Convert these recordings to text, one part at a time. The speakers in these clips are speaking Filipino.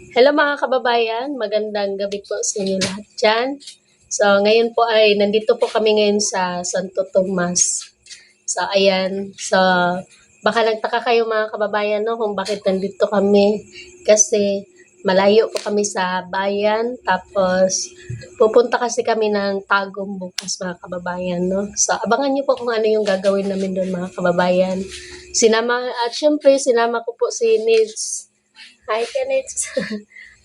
Hello mga kababayan, magandang gabi po sa inyo lahat dyan. So ngayon po ay nandito po kami ngayon sa Santo Tomas. So ayan, so baka nagtaka kayo mga kababayan no kung bakit nandito kami. Kasi malayo po kami sa bayan, tapos pupunta kasi kami ng Tagum bukas mga kababayan no. So abangan niyo po kung ano yung gagawin namin doon mga kababayan. At syempre sinama ko po si Nids. Hi, Kenneth.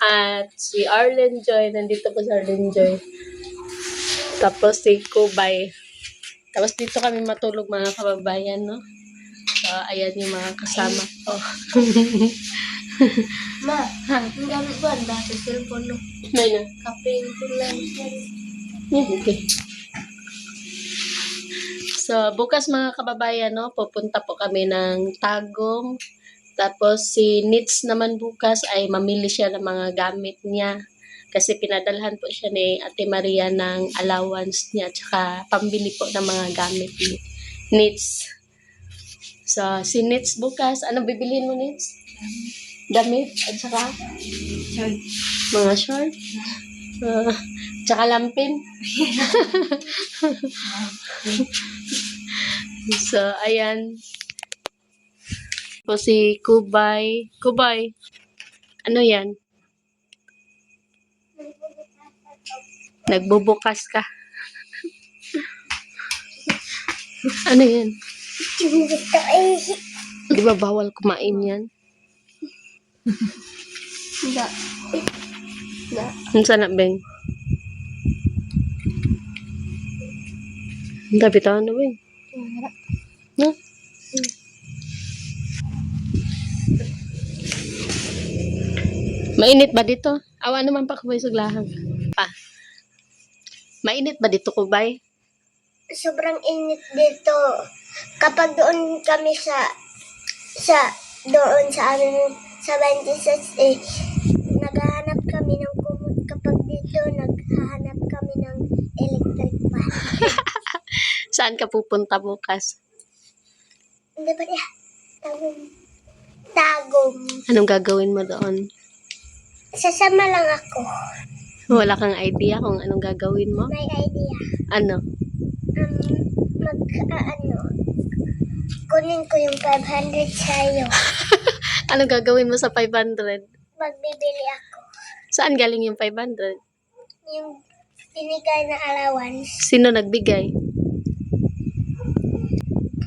At si Arlen Joy, nandito po si Arlen Joy. Tapos si Kubay. Tapos dito kami matulog mga kababayan, no? So, ayan yung mga kasama ko. Ma, ang gamit ko ang dati cellphone no. May na. Kaping ko lang yan. Okay. So, bukas mga kababayan, no? Pupunta po kami ng Tagum. Tapos si Nits naman bukas ay mamili siya ng mga gamit niya. Kasi pinadalhan po siya ni Ate Maria ng allowance niya tsaka pambili po ng mga gamit ni Nits. So, si Nits bukas, ano bibiliin mo Nits? Damit at saka Short. mga short. Tsaka lampin. So, ayan. Po si Kubay. Kubay, ano yan? Nagbubukas ka. Ano yan? Ito ay... Di ba bawal kumain yan? Hindi. Ang sana, Beng. Ang tabi-tawa na, Beng. No? Mainit ba dito? Awa naman pa kubay suglahan. Pa. Mainit ba dito kubay? Sobrang init dito. Kapag doon kami doon sa amin sa 26 naghahanap kami ng kumot. Kapag dito naghahanap kami ng electric fan. Saan ka pupunta bukas? Hindi ba niya? Tagum. Anong gagawin mo doon? Sasama lang ako. Wala kang idea kung anong gagawin mo? May idea. Ano? Kunin ko yung 500 sa'yo. Anong gagawin mo sa 500? Magbibili ako. Saan galing yung 500? Yung binigay na allowance. Sino nagbigay?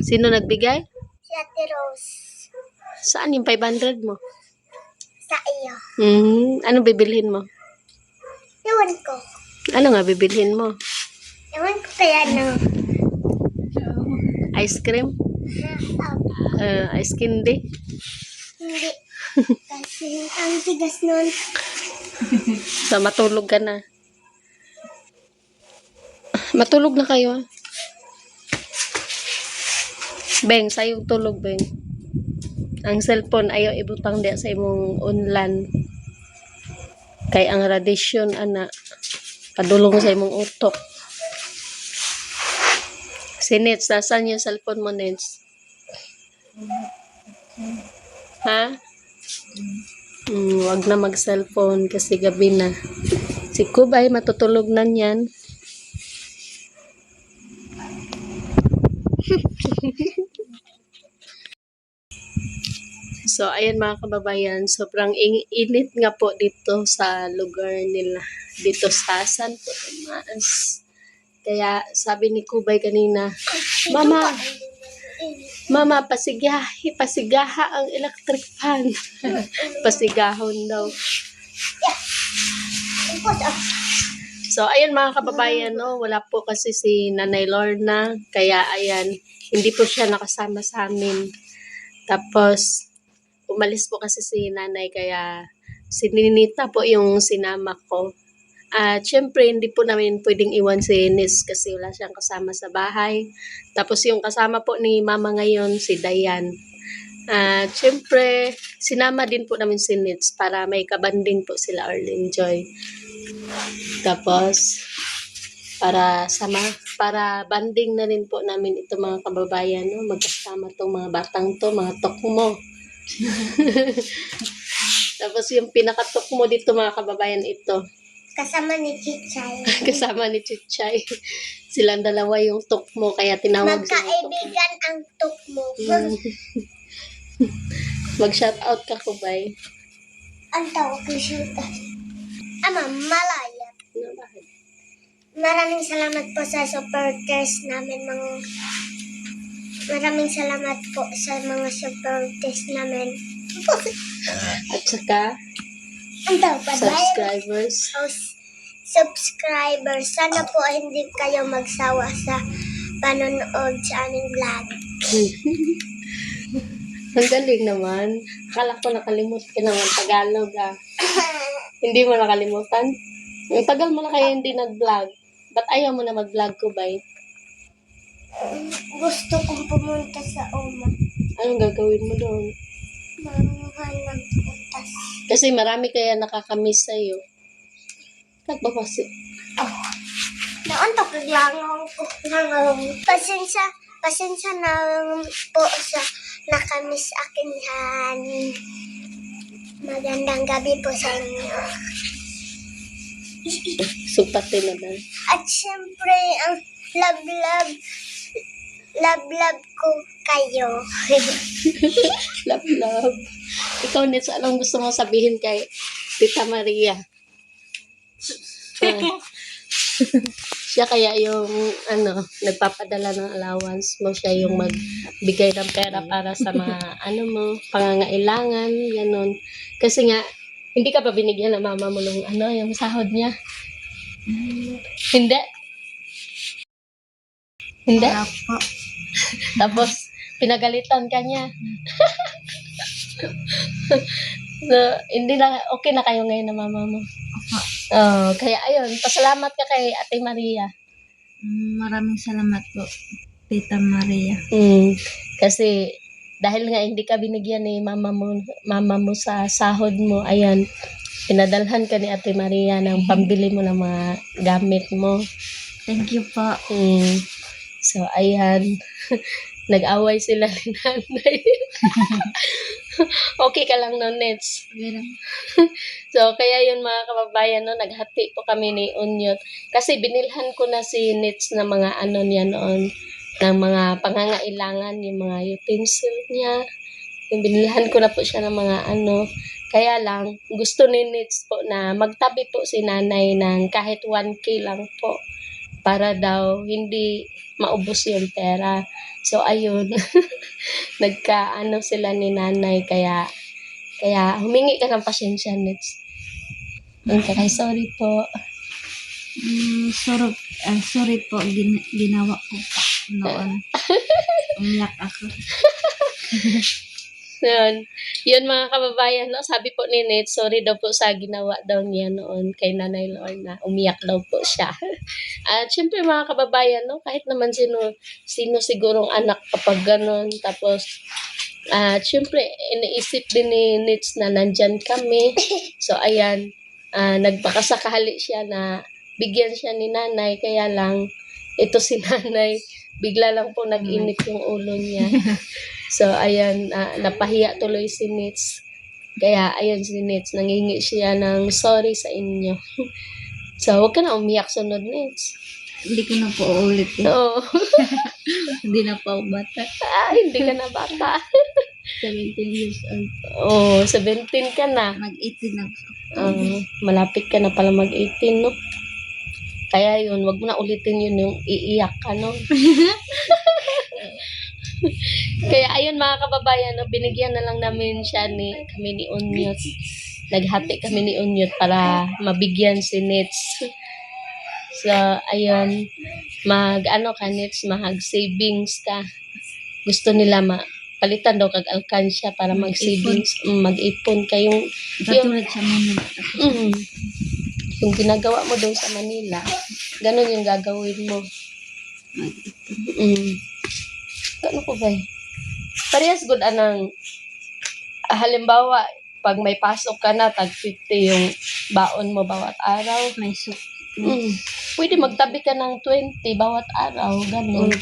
Sino nagbigay? Si Ate Rose. Saan yung 500 mo? Sa iyo. Anong bibilhin mo? Ewan ko. Ano nga bibilhin mo? Ewan ko kaya no. Ice cream? Ice candy? Hindi. Kasi ang tigas nun. So, matulog ka na. Matulog na kayo. Beng, sa'yo tulog, Beng. Ang cellphone ayaw ibutang diya sa imong unlan. Kay ang radiation, ana, padulong sa imong utok. Si Nets, nasaan yung cellphone mo, Nets? Ha? Wag na mag-cellphone kasi gabi na. Si Kubay, matutulog na niyan. So, ayan mga kababayan, sobrang init nga po dito sa lugar nila. Dito sa Santo Tomas. Kaya sabi ni Kubay kanina, Mama, pasigaha ang electric fan. Pasigahon daw. So, ayan mga kababayan, no? Wala po kasi si Nanay Lorna. Kaya, ayan, hindi po siya nakasama sa amin. Tapos, umalis po kasi si Nanay, kaya si Ninita po yung sinama ko. At syempre, hindi po namin pwedeng iwan si Nis kasi wala siyang kasama sa bahay. Tapos yung kasama po ni Mama ngayon, si Dayan. At syempre, sinama din po namin si Nits para may kabanding po sila Arlen Joy. Tapos, para banding na rin po namin ito mga kababayan, no? Magkasama tong mga batang to, mga tok mo. Tapos yung pinakatok mo dito mga kababayan, ito. Kasama ni Chichay. Kasama ni Chuchay. Silang dalawa yung tok mo, kaya tinawag silang tok mo. Magkaibigan ang tukmo. Mm. Mag-shoutout ka, Kubay. Ang tawag ni Sultan. Ama, malaya. Ano, bakit? Maraming salamat po sa supporters namin Maraming salamat po sa mga supporters namin. At saka, Ang tawag ba? subscribers. Subscribers. Sana po hindi kayo magsawa sa panonood sa aming vlog. Ang galing naman. Akala ko nakalimut ka naman Tagalog Hindi mo nakalimutan? Ang tagal mo na kaya hindi nag-vlog. Ba't ayaw mo na mag-vlog, Kubay? Gusto kong pumunta sa Oma. Anong gagawin mo doon? Manguha ng putas. Kasi marami kaya nakakamiss sa'yo. Kasi, Nauntok lang ako. Pasensya na po sa nakamiss akin yan. Magandang gabi po sa inyo. supatin na ba? At syempre, ang love ko kayo. Love, love. Ikaw, Nets, anong gusto mo sabihin kay Tita Maria? Siya kaya yung, nagpapadala ng allowance mo. Siya yung magbigay ng pera para sa mga, pangangailangan, ganon. Kasi nga, hindi ka pa binigyan ng mama mo ng, yung sahod niya. Hindi? Hindi? Wala po. Tapos, pinagalitan ka niya. So, hindi na, okay na kayo ngayon na mama mo. Oh, kaya ayun, pasalamat ka kay Ate Maria. Maraming salamat po, Tita Maria. Kasi, dahil nga hindi ka binigyan ni mama mo sa sahod mo, ayan, pinadalhan ka ni Ate Maria ng pambili mo ng mga gamit mo. Thank you po. So, ayan. Nag-away sila ni nanay. Okay ka lang no, Nets? So, kaya yun mga kababayan, naghati po kami ni Unyot. Kasi binilhan ko na si Nets na mga niya noon, ng mga pangangailangan, yung mga utensil niya. Yung binilhan ko na po siya ng mga Kaya lang, gusto ni Nets po na magtabi po si nanay ng kahit 1K lang po. Para daw hindi maubos yung pera. So, ayun. Nagka sila ni nanay. Kaya humingi ka ng pasensya, Nets. Okay, sorry po. Sorry po, ginawa ko pa noon. Umiyak ako. Yun mga kababayan, sabi po ni Nets, sorry daw po sa ginawa daw niya noon kay Nanay Lorna. Umiyak daw po siya. At syempre mga kababayan, kahit naman sino sigurong anak kapag ganon. Tapos, syempre, iniisip din ni Nets na nandyan kami. So, ayan, nagpakasakali siya na bigyan siya ni nanay. Kaya lang, ito si nanay, bigla lang po nag-init yung ulo niya. So, ayan, napahiya tuloy si Nets. Kaya, ayan si Nets, nangingi siya ng sorry sa inyo. So, huwag ka na umiyak sunod, Nets. Hindi ko na po ulit. Oo. Hindi na po ako bata. Hindi ka na bata. 17 years old. Oo, 17 ka na. Mag-18 na. Malapit ka na pala mag-18, no? Kaya yun, wag mo na ulitin yun yung iiyak ka, no? Kaya ayun mga kababayan, binigyan na lang namin siya kami ni Unyot. Naghati kami ni Unyot para mabigyan si Nets. So, ayun, ka Nets, mag-savings ka. Gusto nila palitan daw kag alkansya para mag-savings, mag-ipon kayong Katulad sa Manila. Yung ginagawa mo doon sa Manila, ganun yung gagawin mo. Ano ko ba? Parehas good halimbawa, pag may pasok ka na, tag 50 yung baon mo bawat araw. May soup. Pwede magtabi ka ng 20 bawat araw, ganun.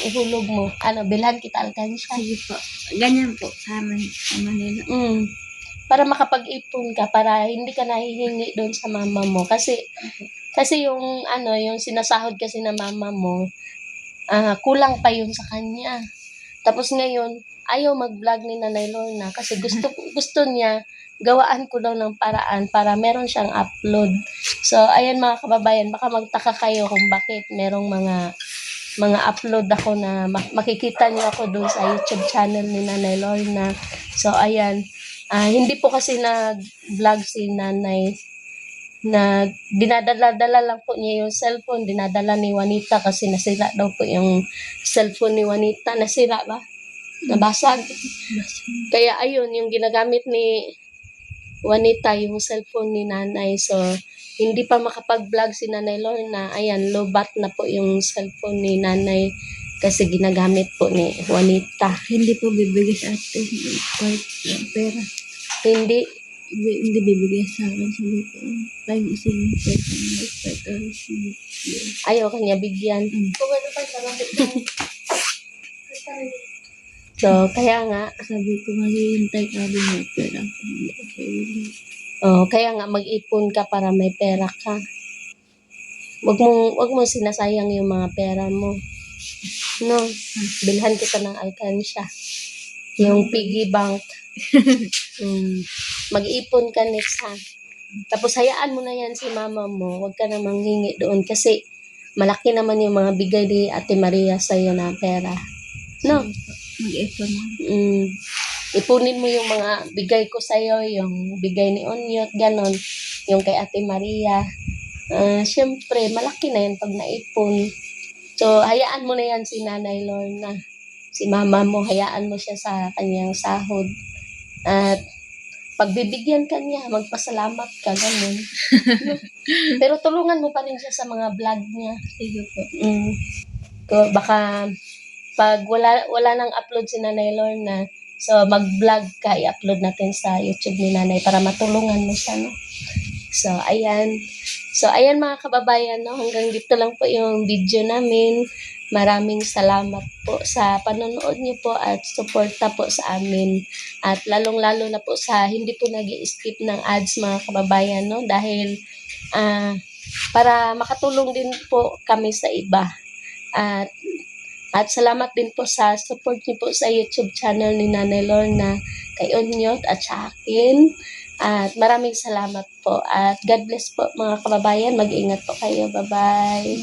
Ihulog mo. Bilhan kita alkansya. Sige po. Ganyan po sa Manila. para makapag-ipon ka, para hindi ka nahihingi doon sa mama mo. Kasi yung ano, yung sinasahod kasi ng mama mo, kulang pa yun sa kanya. Tapos ngayon, ayaw mag-vlog ni Nanay Lorna kasi gusto niya gawaan ko daw ng paraan para meron siyang upload. So, ayan mga kababayan, baka magtaka kayo kung bakit merong mga upload ako na makikita niyo ako doon sa YouTube channel ni Nanay Lorna. So, ayan. Hindi po kasi nag-vlog si Nanay na dinadala-dala lang po niya yung cellphone, dinadala ni Juanita kasi nasira daw po yung cellphone ni Juanita. Nasira ba? Nabasag. Kaya ayun, yung ginagamit ni Juanita, yung cellphone ni Nanay. So, hindi pa makapag-vlog si Nanay Lorna. Ayan, lobat na po yung cellphone ni Nanay kasi ginagamit po ni Juanita. Hindi po bibigay sa ate kahit pera. Hindi. Hindi bibigay sa akin. Sabi ko, kahit isang pera na Ayaw kanya bigyan. So, kaya nga, sabi ko, maghihintay ka din ng pera. Hindi ako bibigay. kaya nga mag-ipon ka para may pera ka. Wag mo sinasayang yung mga pera mo. No, bilhan kita ng alkansya. Yung piggy bank. Mag-ipon ka next ha. Tapos hayaan mo na yan si mama mo. Huwag ka na manghingi doon kasi malaki naman yung mga bigay ni Ate Maria sa'yo na pera. No? Mag-ipon na. Ipunin mo yung mga bigay ko sa'yo, yung bigay ni Onyot, ganon. Yung kay Ate Maria. Siyempre, malaki na yan pag naipon. So, hayaan mo na yan si Nanay Lorna. Si mama mo, hayaan mo siya sa kanyang sahod. At pagbibigyan ka niya, magpasalamat ka, ganun. Pero tulungan mo pa rin siya sa mga vlog niya. Sige po. Baka pag wala nang upload si Nanay Lorna, so mag-vlog ka, i-upload natin sa YouTube ni Nanay para matulungan mo siya, no? So, ayan. So, ayan mga kababayan, no? Hanggang dito lang po yung video namin. Maraming salamat po sa panonood niyo po at suporta po sa amin. At lalong-lalo na po sa hindi po nag-i-skip ng ads mga kababayan, no? Dahil para makatulong din po kami sa iba. At salamat din po sa support niyo po sa YouTube channel ni Nanay Lorna, kay Onyot at sa akin. At maraming salamat po. At God bless po mga kababayan. Mag-ingat po kayo. Bye-bye.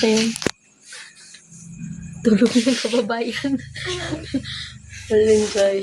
So, tulong ng kababayan. Enjoy.